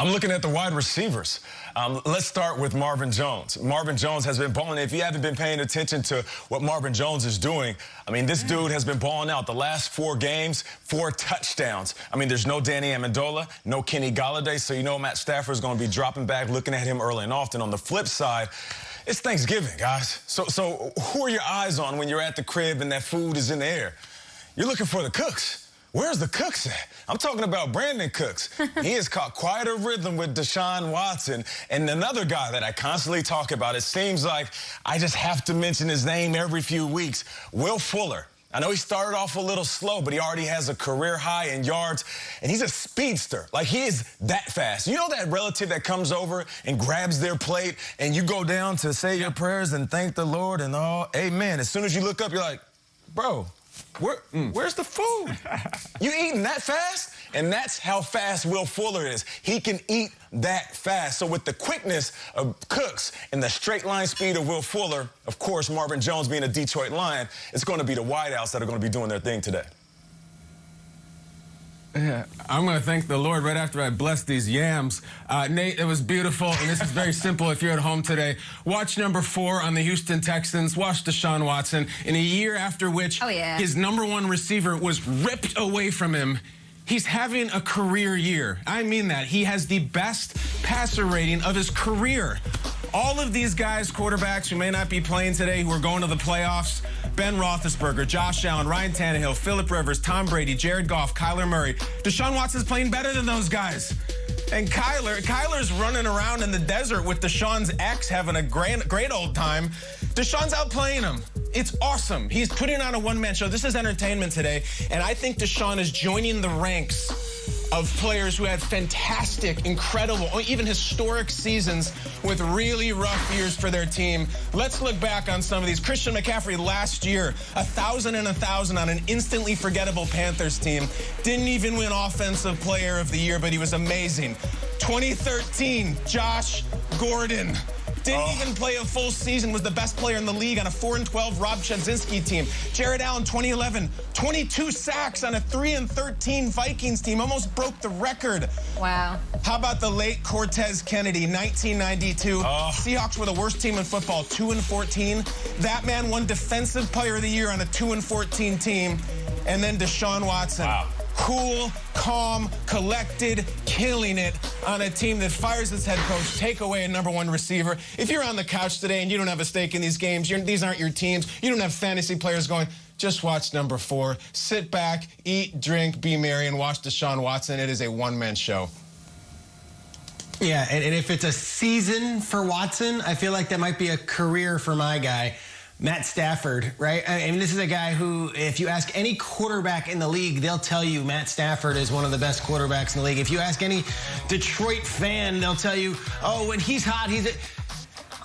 I'm looking at the wide receivers. Let's start with Marvin Jones. Marvin Jones has been balling. If you haven't been paying attention to what Marvin Jones is doing, I mean, this dude has been balling out. The last 4 games, 4 touchdowns. I mean, there's no Danny Amendola, no Kenny Golladay, so you know Matt Stafford is going to be dropping back, looking at him early and often. On the flip side, it's Thanksgiving, guys. So who are your eyes on when you're at the crib and that food is in the air? You're looking for the cooks. Where's the cooks at? I'm talking about Brandon Cooks. He has caught quite a rhythm with Deshaun Watson. And another guy that I constantly talk about, it seems like I just have to mention his name every few weeks, Will Fuller. I know he started off a little slow, but he already has a career high in yards, and he's a speedster. Like, he is that fast. You know that relative that comes over and grabs their plate, and you go down to say your prayers and thank the Lord and all, amen. As soon as you look up, you're like, bro, where's the food? You eating that fast? And that's how fast Will Fuller is. He can eat that fast. So with the quickness of Cooks and the straight line speed of Will Fuller, of course, Marvin Jones being a Detroit Lion, it's going to be the wideouts that are going to be doing their thing today. Yeah, I'm going to thank the Lord right after I bless these yams. Nate, it was beautiful, and this is very simple if you're at home today. Watch number 4 on the Houston Texans. Watch Deshaun Watson. In a year after which his #1 receiver was ripped away from him, he's having a career year. I mean that. He has the best passer rating of his career. All of these guys, quarterbacks who may not be playing today, who are going to the playoffs, Ben Roethlisberger, Josh Allen, Ryan Tannehill, Phillip Rivers, Tom Brady, Jared Goff, Kyler Murray. Deshaun Watson's playing better than those guys. And Kyler's running around in the desert with Deshaun's ex having a great old time. Deshaun's outplaying him. It's awesome. He's putting on a one-man show. This is entertainment today, and I think Deshaun is joining the ranks of players who had fantastic, incredible, or even historic seasons with really rough years for their team. Let's look back on some of these. Christian McCaffrey last year, 1,000 and 1,000 on an instantly forgettable Panthers team. Didn't even win Offensive Player of the Year, but he was amazing. 2013, Josh Gordon. Didn't even play a full season, was the best player in the league on a 4-12 Rob Chudzinski team. Jared Allen, 2011, 22 sacks on a 3-13 Vikings team, almost broke the record. Wow. How about the late Cortez Kennedy, 1992? Seahawks were the worst team in football, 2-14. That man won Defensive Player of the Year on a 2-14 team. And then Deshaun Watson. Wow. Cool, calm, collected, killing it on a team that fires its head coach, take away a #1 receiver. If you're on the couch today and you don't have a stake in these games, these aren't your teams, you don't have fantasy players going, just watch number 4. Sit back, eat, drink, be merry, and watch Deshaun Watson. It is a one-man show. Yeah, and if it's a season for Watson, I feel like that might be a career for my guy. Matt Stafford, right? I mean, this is a guy who, if you ask any quarterback in the league, they'll tell you Matt Stafford is one of the best quarterbacks in the league. If you ask any Detroit fan, they'll tell you, oh, when he's hot, he's...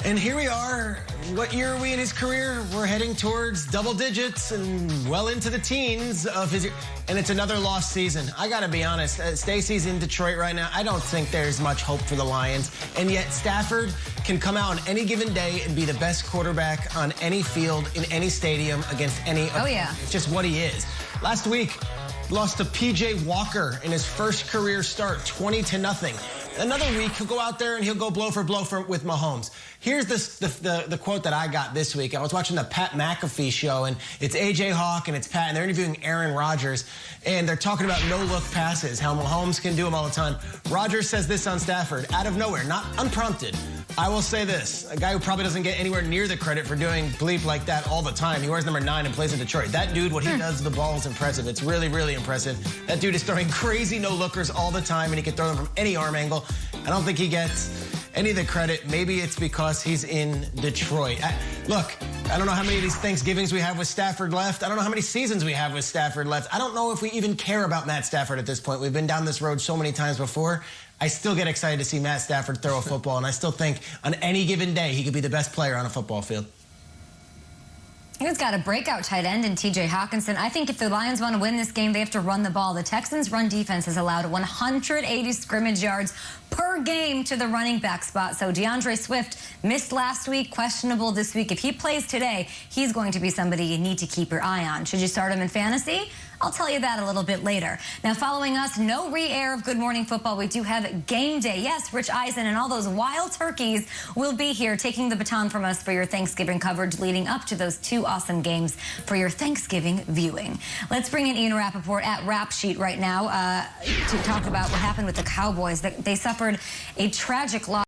And here we are. What year are we in his career? We're heading towards double digits and well into the teens of his... And it's another lost season. I got to be honest. Stacey's in Detroit right now. I don't think there's much hope for the Lions. And yet Stafford can come out on any given day and be the best quarterback on any field, in any stadium, against any... It's just what he is. Last week, lost to P.J. Walker in his first career start, 20-0. Another week, he'll go out there and he'll go blow for blow with Mahomes. Here's the quote that I got this week. I was watching the Pat McAfee show, and it's A.J. Hawk and it's Pat, and they're interviewing Aaron Rodgers, and they're talking about no-look passes, how Mahomes can do them all the time. Rodgers says this on Stafford, out of nowhere, not unprompted. I will say this, a guy who probably doesn't get anywhere near the credit for doing bleep like that all the time. He wears number 9 and plays in Detroit. That dude, what he does to the ball is impressive. It's really, really impressive. That dude is throwing crazy no-lookers all the time, and he can throw them from any arm angle. I don't think he gets any of the credit. Maybe it's because he's in Detroit. Look, I don't know how many of these Thanksgivings we have with Stafford left. I don't know how many seasons we have with Stafford left. I don't know if we even care about Matt Stafford at this point. We've been down this road so many times before. I still get excited to see Matt Stafford throw a football, and I still think on any given day he could be the best player on a football field. He's got a breakout tight end in T.J. Hawkinson. I think if the Lions want to win this game, they have to run the ball. The Texans' run defense has allowed 180 scrimmage yards per game to the running back spot. So DeAndre Swift missed last week, questionable this week. If he plays today, he's going to be somebody you need to keep your eye on. Should you start him in fantasy? I'll tell you that a little bit later. Now, following us, no re-air of Good Morning Football. We do have game day. Yes, Rich Eisen and all those wild turkeys will be here taking the baton from us for your Thanksgiving coverage leading up to those 2 awesome games for your Thanksgiving viewing. Let's bring in Ian Rappaport at Rap Sheet right now to talk about what happened with the Cowboys. They suffered a tragic loss.